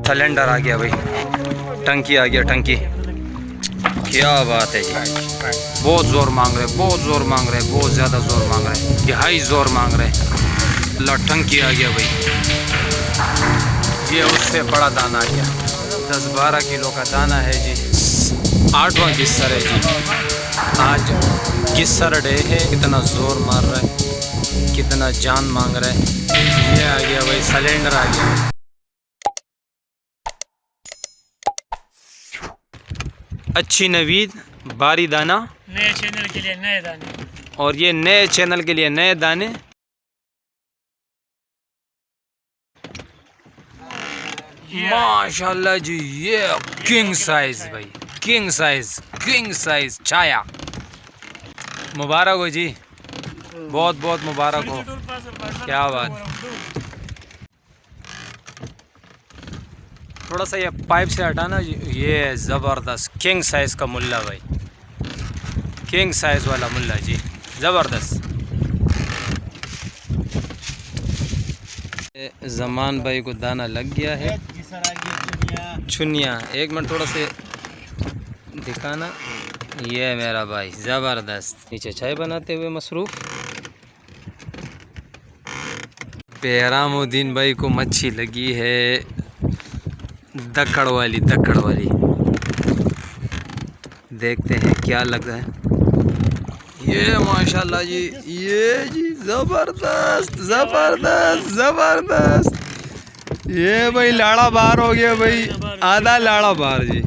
Cylinder आ गया भाई, टंकी आ गया, टंकी। क्या बात है जी, बहुत ज़ोर मांग रहे, बहुत ज़ोर मांग रहे, बहुत ज़्यादा ज़ोर मांग रहे, हाई ज़ोर मांग रहे। टंकी आ गया भाई, ये उससे बड़ा दाना आ गया, 10-12 किलो का दाना है जी। 8वां किस्सर है जी, आज किस्सर डे है। कितना ज़ोर मार रहा है, कितना जान मांग रहा है। ये आ गया भाई, सिलेंडर आ गया। अच्छी नवीद बारी दाना, नए चैनल के लिए नए दाने, और ये नए चैनल के लिए नए दाने। माशाल्लाह जी, ये किंग साइज भाई, किंग साइज छाया। मुबारक हो जी, बहुत बहुत मुबारक हो। क्या बात। थोड़ा सा ये पाइप से हटाना जी। ये ज़बरदस्त किंग साइज़ का मुल्ला भाई, किंग साइज़ वाला मुल्ला जी, ज़बरदस्त। जमान भाई को दाना लग गया है। चुनिया, एक मिनट थोड़ा से दिखाना। ये मेरा भाई ज़बरदस्त, नीचे चाय बनाते हुए मसरूफ़। बेहरामुद्दीन भाई को मच्छी लगी है, दक्कड़ वाली, दक्कड़ वाली। देखते हैं क्या लग रहा है। ये माशाल्लाह जी, ये जी ज़बरदस्त ज़बरदस्त ज़बरदस्त। ये भाई लाड़ा बार हो गया भाई, आधा लाड़ा बार जी।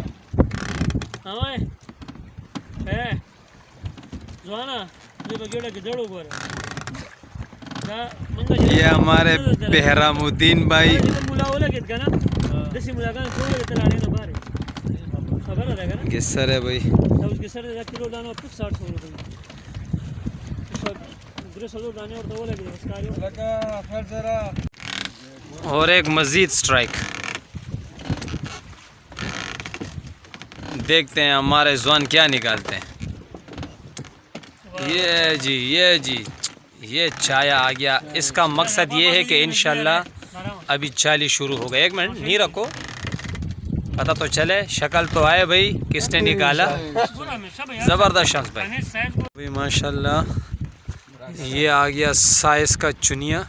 ये हमारे बेहरामुद्दीन भाई गिस्सर है भाई। और एक मजीद स्ट्राइक। देखते हैं हमारे जवान क्या निकालते हैं। ये जी, ये जी, ये छाया आ गया। इसका मकसद ये है कि इंशाल्लाह अभी चाली शुरू हो गए। एक मिनट नहीं रखो, पता तो चले, शक्ल तो आए भाई किसने निकाला। ज़बरदस्त शख्स भाई माशाल्लाह। ये आ गया साइज़ का चुनिया,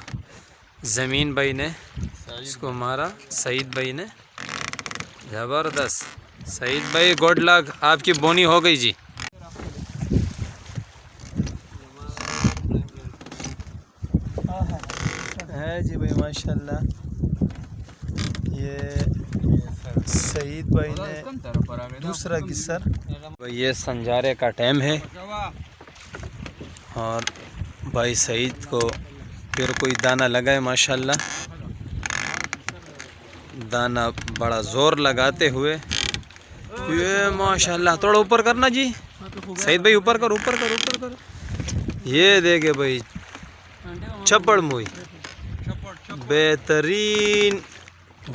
ज़मीन भाई ने इसको मारा, सईद भाई ने। ज़बरदस्त सईद भाई, गुड लक, आपकी बोनी हो गई जी। है जी भाई माशाल्लाह। ये सईद भाई ने दूसरा किस्सर। ये संजारे का टाइम है और भाई सईद को फिर कोई दाना लगा है माशाल्लाह। दाना बड़ा ज़ोर लगाते हुए, ये माशाल्लाह। थोड़ा ऊपर करना जी सईद भाई, ऊपर कर, ऊपर कर, ऊपर कर। ये देखे भाई छप्पड़ मुई, बेहतरीन,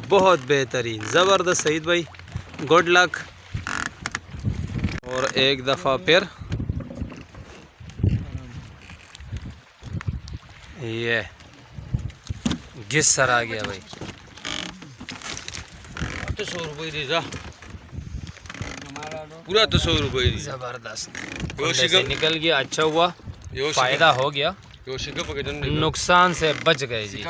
बहुत बेहतरीन, ज़बरदस्त सईद भाई, गुड लक। और एक दफ़ा फिर ये गिस्सर आ गया भाई। 100 रुपये दीजा, पूरा 100 रुपये। ज़बरदस्त निकल गया, अच्छा हुआ, फ़ायदा हो गया, नुकसान से बच गए जी।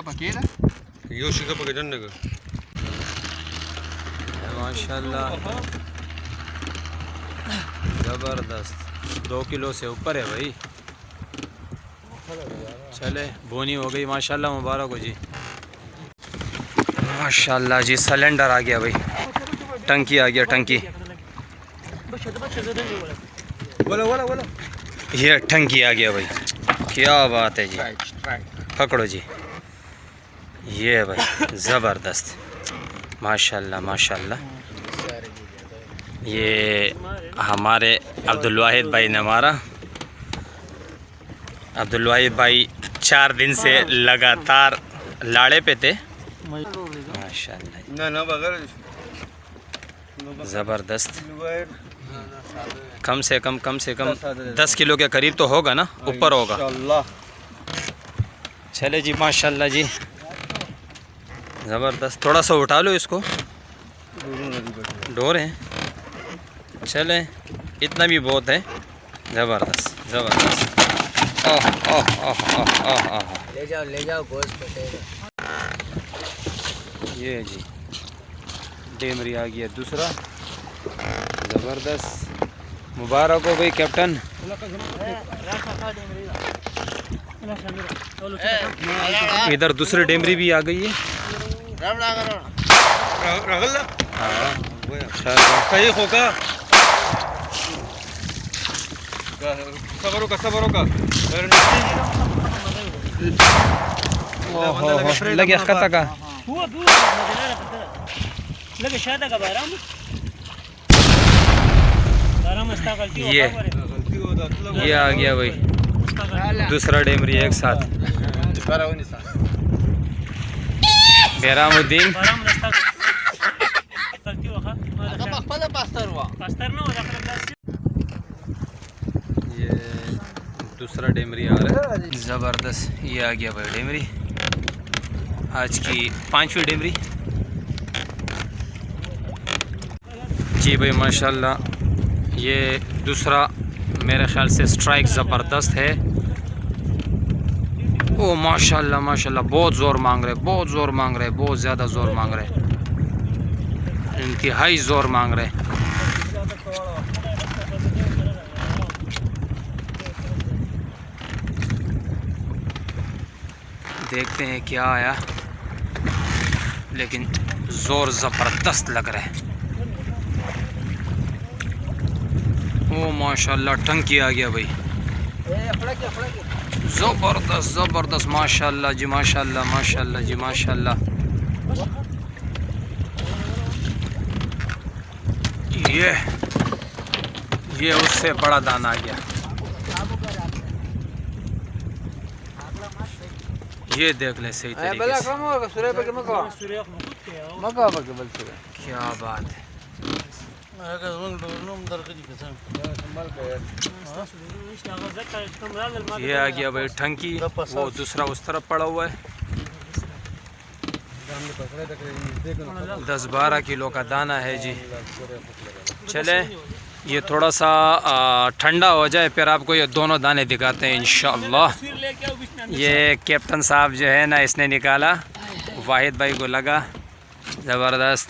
माशाल्लाह ज़बरदस्त, 2 किलो से ऊपर है भाई। चले, बोनी हो गई माशाल्लाह, मुबारक हो जी। माशाल्लाह जी, सिलेंडर आ गया भाई, टंकी आ गया, टंकी। ये टंकी आ गया भाई, क्या बात है जी। पकड़ो जी, ये भाई ज़बरदस्त, माशाल्लाह माशाल्लाह। ये हमारे अब्दुल वाहिद भाई ने मारा। अब्दुल वाहिद भाई 4 दिन से लगातार लाड़े पे थे माशाल्लाह, ज़बरदस्त। कम से कम 10 किलो के करीब तो होगा ना, ऊपर होगा। चले जी माशाल्लाह जी, ज़बरदस्त। थोड़ा सा उठा लो इसको, डोर है। चले, इतना भी बहुत है। ज़बरदस्त ज़बरदस्त। ओह ओह ओह ओह ओह ओह। ले जाओ गोश्त कटेगा। ये जी डेमरी आ गया दूसरा। ज़बरदस्त, मुबारक हो भाई कैप्टन। इधर दूसरी डेमरी भी आ गई है। हाँ अच्छा, सही होगा। सबर होगा। ओहो लगे खता का। लगे शादा का बाराम ये आ गया भाई दूसरा डेमरी एक साथ। बेरामुद्दीन ये दूसरा डेमरी आ रहा है। ज़बरदस्त, ये आ गया भाई डेमरी, आज की 5वीं डेमरी। जी भाई माशाल्लाह, ये दूसरा मेरे ख़्याल से स्ट्राइक ज़बरदस्त है। ओ माशाल्लाह माशाल्लाह, बहुत ज़ोर मांग रहे, बहुत ज़ोर मांग रहे, बहुत ज़्यादा ज़ोर मांग रहे, इंतहाई ज़ोर मांग रहे। देखते हैं क्या आया, लेकिन ज़ोर ज़बरदस्त लग रहा है। ओ माशाल्लाह, टंकी आ गया भाई। ज़बरदस्त ज़बरदस्त, माशाल्लाह जी माशाल्लाह, माशाल्लाह जी माशाल्लाह। ये उससे बड़ा दाना आ गया। ये देख ले सही तरीके से, क्या बात है। ये आ गया भाई टंकी, वो दूसरा उस तरफ पड़ा हुआ है। 10-12 किलो का दाना है जी। चले, ये थोड़ा सा ठंडा हो जाए फिर आपको ये दोनों दाने दिखाते हैं इंशाअल्लाह। ये कैप्टन साहब जो है ना, इसने निकाला, वाहिद भाई को लगा। ज़बरदस्त,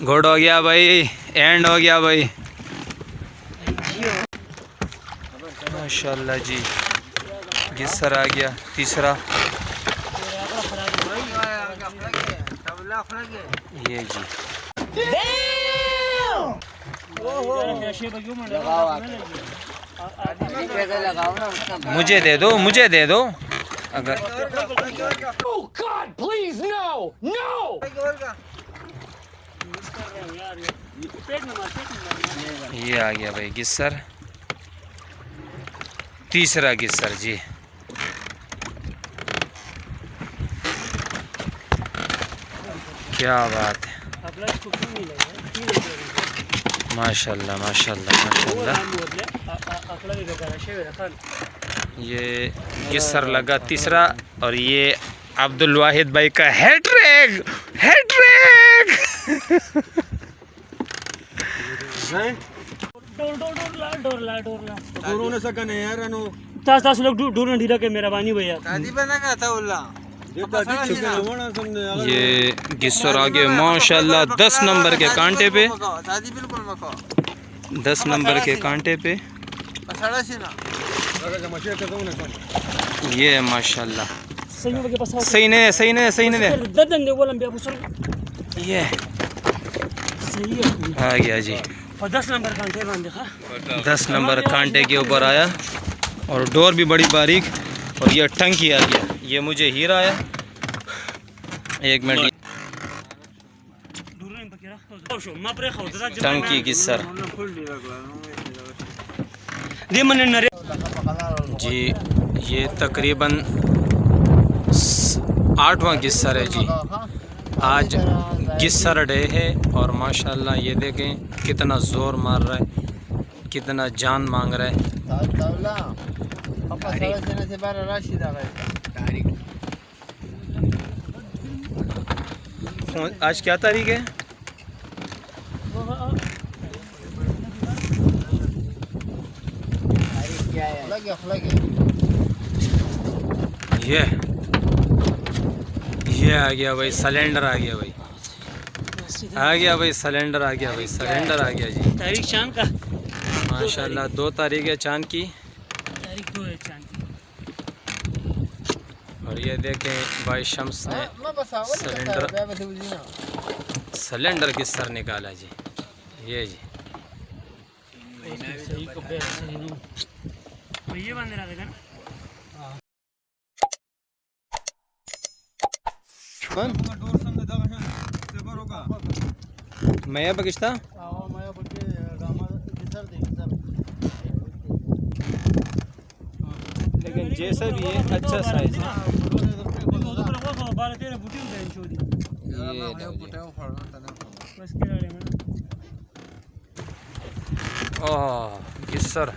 गुड हो गया भाई, एंड हो गया भाई माशाल्लाह जी। गिस्सर आ गया तीसरा। ये जी मुझे दे दो, मुझे दे दो अगर। ये आ गया भाई गिस्सर, तीसरा गिस्सर जी। क्या बात है, माशाल्लाह माशाल्लाह माशाल्लाह। ये गिस्सर लगा तीसरा, और ये अब्दुल वाहिद भाई का हैट्रिक, हैट्रिक। ये गिस्सर आ गए माशाल्लाह 10 नंबर के कांटे पे, 10 नंबर के कांटे पे। ये माशाल्लाह सही नहीं, सही नहीं, सही नहीं। ये आ गया जी 10 नंबर कांटे के ऊपर आया, और डोर भी बड़ी बारीक, और ये टंकी आ गया। ये मुझे हीरा आया। एक मिनट, टंकी गिस्सर जी। ये तकरीबन 8वां गिस्सर है जी। आज गिस्सर डे है, और माशाल्लाह ये देखें कितना ज़ोर मार रहा है, कितना जान मांग रहा है। आज क्या तारीख है? क्या है? ये आ गया भाई, सिलेंडर आ गया भाई, आ गया भाई सिलेंडर, आ गया भाई सिलेंडर, आ गया जी। तारीख चांद का माशाल्लाह 2 तारीख है चांद की। तारीख 2 है चांद की। और ये देखें भाई शम्स ने सिलेंडर की सर निकाला जी। ये जी सही को पे सही नु तो ये बंद रहा था ना। मैं बगिश्ता लेकिन जैसा भी है अच्छा साइज है। ओह गिस्सर,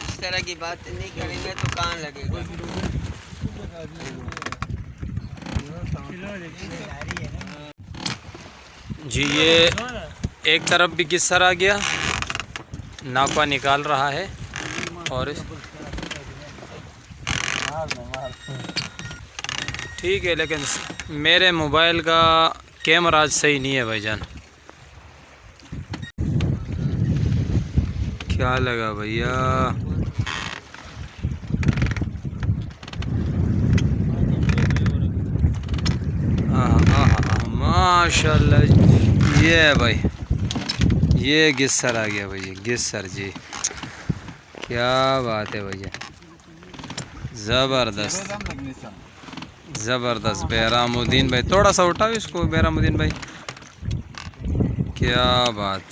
इस तरह की बात नहीं करेंगे तो कहाँ लगेगा? जी ये एक तरफ भी गिस्सर आ गया, नाका निकाल रहा है। और ठीक है, लेकिन मेरे मोबाइल का कैमरा आज सही नहीं है भाईजान। क्या लगा भैया? माशाल्लाह, ये है भाई, ये गिस्सर आ गया भाई, गिस्सर जी, क्या बात है भैया, ज़बरदस्त ज़बरदस्त। बैरामुद्दीन भाई थोड़ा सा उठाओ इसको, बैरामुद्दीन भाई, क्या बात,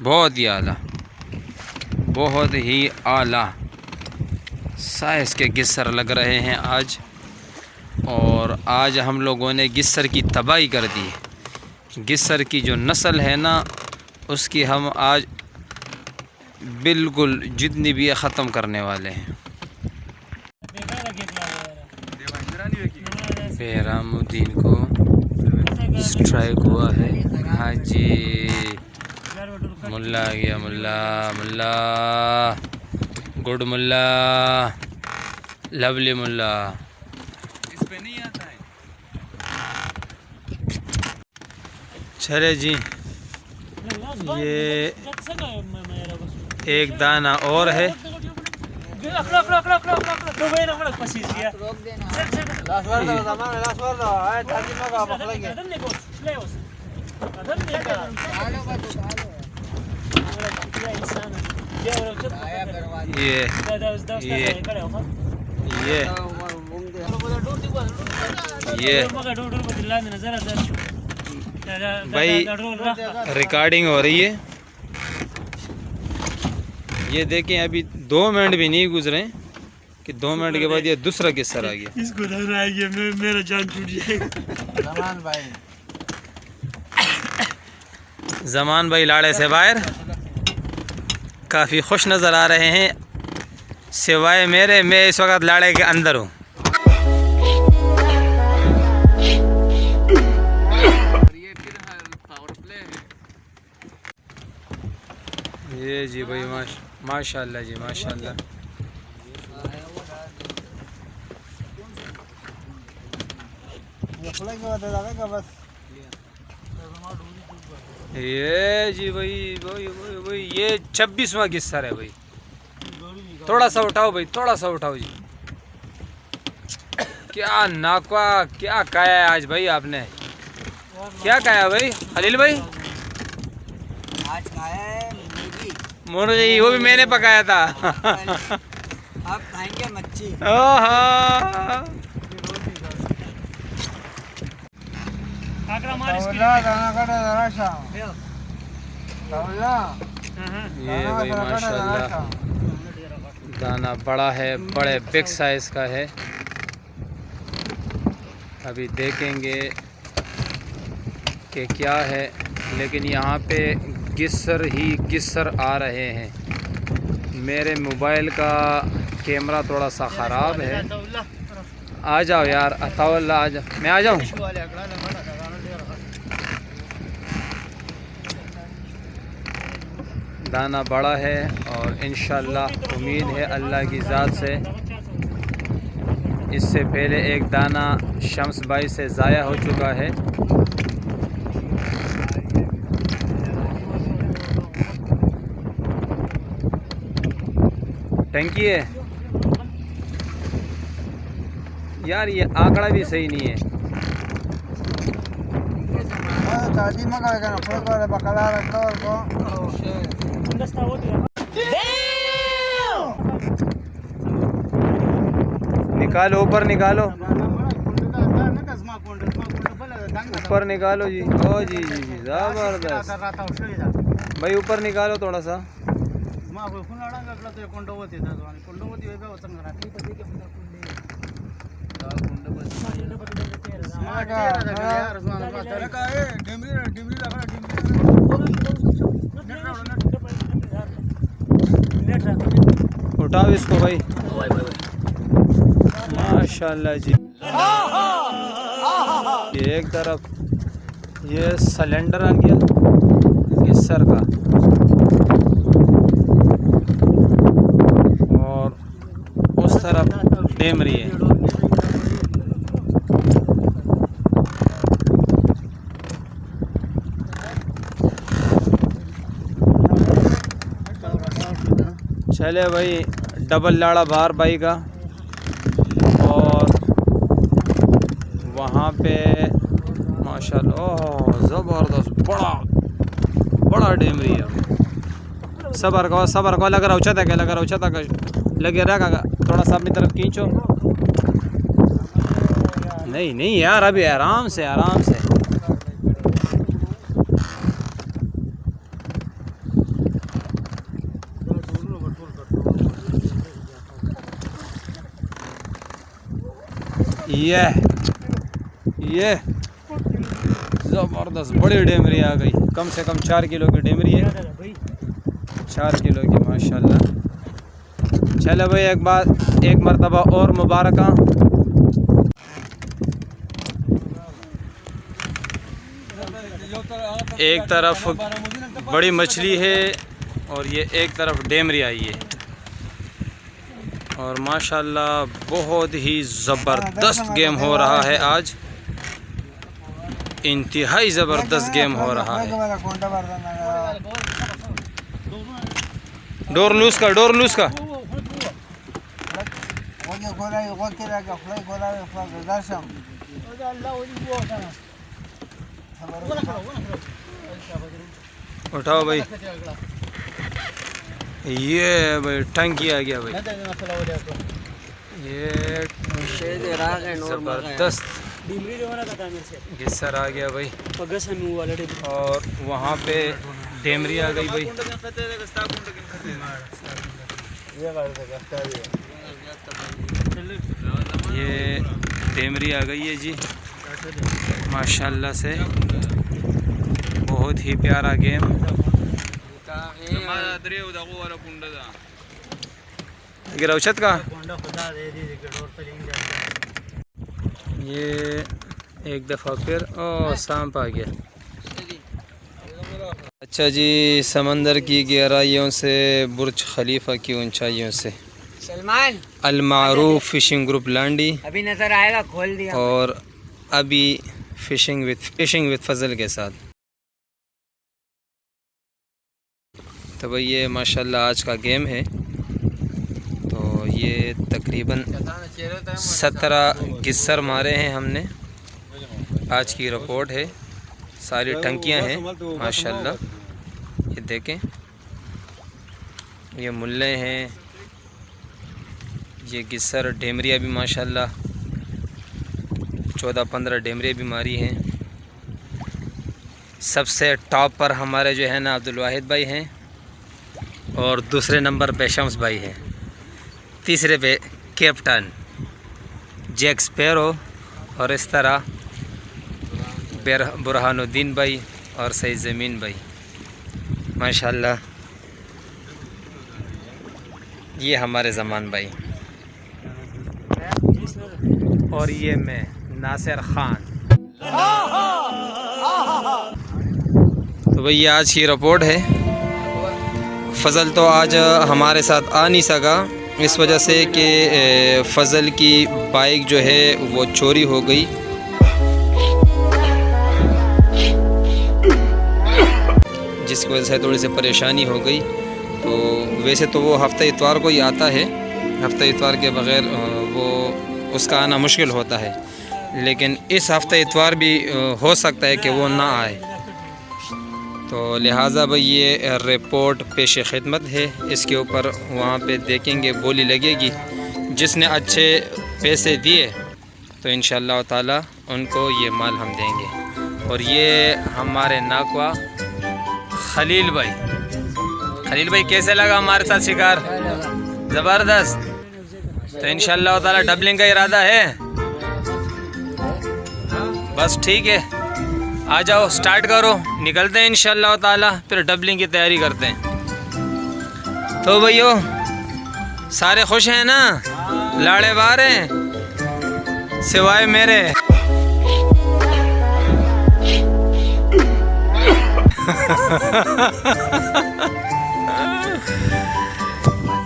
बहुत ही आला, बहुत ही आला साइज़ के गिस्सर लग रहे हैं आज। और आज हम लोगों ने गिस्सर की तबाही कर दी। गिस्सर की जो नस्ल है ना, उसकी हम आज बिल्कुल जितनी भी है ख़त्म करने वाले हैं। बैरामुद्दीन को स्ट्राइक हुआ है। हाँ जी, मुल्ला आ गया, मुल्ला मुल्ला, गुड मुल्ला, लवली मुल्ला। चले जी, ये एक दाना और है। ये भाई रिकॉर्डिंग हो रही है। ये देखें, अभी 2 मिनट भी नहीं गुजरे कि 2 मिनट के बाद ये दूसरा गिस्सर आ गया। इसको दाना आ गया, मेरा जान छूट जाएगा। जमान भाई लाड़े से बाहर काफ़ी खुश नज़र आ रहे हैं, सिवाय मेरे, मैं इस वक्त लाड़े के अंदर हूँ। ये जी भाई माशाल्लाह जी, माशाल्लाह। ये जी भाई ये 26वां गिस्सर है भाई। थोड़ा सा उठाओ भाई, थोड़ा सा उठाओ जी। क्या नाका, क्या खाया है आज भाई आपने? क्या खाया भाई खलील भाई? आज खाया है मुर्गी, वो भी मैंने पकाया था। अब खाएंगे मच्छी। ये भाई माशाल्लाह दाना बड़ा है, बड़े बिग साइज का है। अभी देखेंगे कि क्या है, लेकिन यहाँ पे गिस्सर ही गिस्सर आ रहे हैं। मेरे मोबाइल का कैमरा थोड़ा सा ख़राब है। आ जाओ यार, अताउल्ला आ जाओ, मैं आ जाऊँ। दाना बड़ा है और इंशाल्लाह उम्मीद है अल्लाह की ज़ात से। इससे पहले एक दाना शम्स भाई से ज़ाया हो चुका है। टंकी है यार, ये आंकड़ा भी सही नहीं है। निकालो, ऊपर निकालो, ऊपर निकालो जी। ओ जी जी जी, ज़बरदस्त भाई, ऊपर निकालो थोड़ा सा। उठाओ इसको भाई, माशाल्लाह जी। ये एक तरफ ये सिलेंडर आ गया गिस्सर का, और उस तरफ डेमरी है। चले भाई, डबल लाड़ा बाहर भाई का, और वहाँ पे माशाल्लाह ओह ज़बरदस्त बड़ा डेमरी है। सबर को लग रहा उछा था लगे रहा, थोड़ा सा अपनी तरफ खींचो। नहीं यार, अभी आराम से। ये ज़बरदस्त बड़ी डेमरी आ गई, कम से कम 4 किलो की डेमरी है, 4 किलो की माशाल्लाह। चलो भाई, एक मरतबा और मुबारका। एक तरफ बड़ी मछली है और ये एक तरफ डेमरी आई है, और माशाल्लाह बहुत ही ज़बरदस्त गेम हो रहा है आज, इंतहाई ज़बरदस्त गेम हो रहा है। डोर लूज का उठाओ भाई। ये भाई टंकी आ गया भाई, ये ज़बरदस्त गिस्सर आ गया भाई, और वहाँ पे डेमरी आ गई भाई। ये डेमरी आ गई है जी, माशाल्लाह से बहुत ही प्यारा गेम। गिरौचत का ये एक दफ़ा फिर सांप आ गया। अच्छा जी, समंदर की गहराइयों से बुर्ज खलीफा की ऊंचाइयों से सलमान अलमारूफ फिशिंग ग्रुप लांडी अभी नजर आएगा, खोल दिया। और अभी फिशिंग विद फजल के साथ। तो भाई ये माशाल्लाह आज का गेम है। तो ये तकरीबन 17 गिस्सर मारे हैं हमने, आज की रिपोर्ट है। सारी टंकियां हैं माशाल्लाह, ये देखें, ये मुल्ले हैं, ये गिस्सर डेमरिया भी माशाल्लाह 14-15 डेमरिया भी मारी हैं। सबसे टॉप पर हमारे जो है ना अब्दुल वाहिद भाई हैं, और दूसरे नंबर पे शम्स भाई हैं, तीसरे पे कैप्टन जैक स्पैरो, और इस तरह बुरहानुद्दीन भाई और सईद ज़मीन भाई। माशाल्लाह ये हमारे ज़मान भाई। और ये मैं नासिर खान। तो भाई ये आज की रिपोर्ट है। फ़ज़ल तो आज हमारे साथ आ नहीं सका इस वजह से कि फ़ज़ल की बाइक जो है वो चोरी हो गई। जिसकी वजह से थोड़ी सी परेशानी हो गई। तो वैसे तो वो हफ्ता इतवार को ही आता है, हफ्ता इतवार के बग़ैर वो उसका आना मुश्किल होता है, लेकिन इस हफ्ता इतवार भी हो सकता है कि वो ना आए। तो लिहाजा भाई ये रिपोर्ट पेश खिदमत है, इसके ऊपर वहाँ पे देखेंगे बोली लगेगी। जिसने अच्छे पैसे दिए तो इंशाअल्लाह ताला उनको ये माल हम देंगे। और ये हमारे नाकवा खलील भाई। खलील भाई कैसे लगा हमारे साथ शिकार? ज़बरदस्त। तो इंशाअल्लाह ताला डबलिंग का इरादा है। बस ठीक है, आ जाओ स्टार्ट करो, निकलते हैं इंशाअल्लाह ताला, फिर डबलिंग की तैयारी करते हैं। तो भैयो सारे खुश हैं ना? लाड़े बार हैं सिवाय मेरे।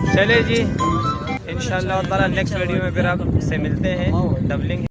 चले जी, इंशाअल्लाह ताला नेक्स्ट वीडियो में फिर आपसे मिलते हैं। डबलिंग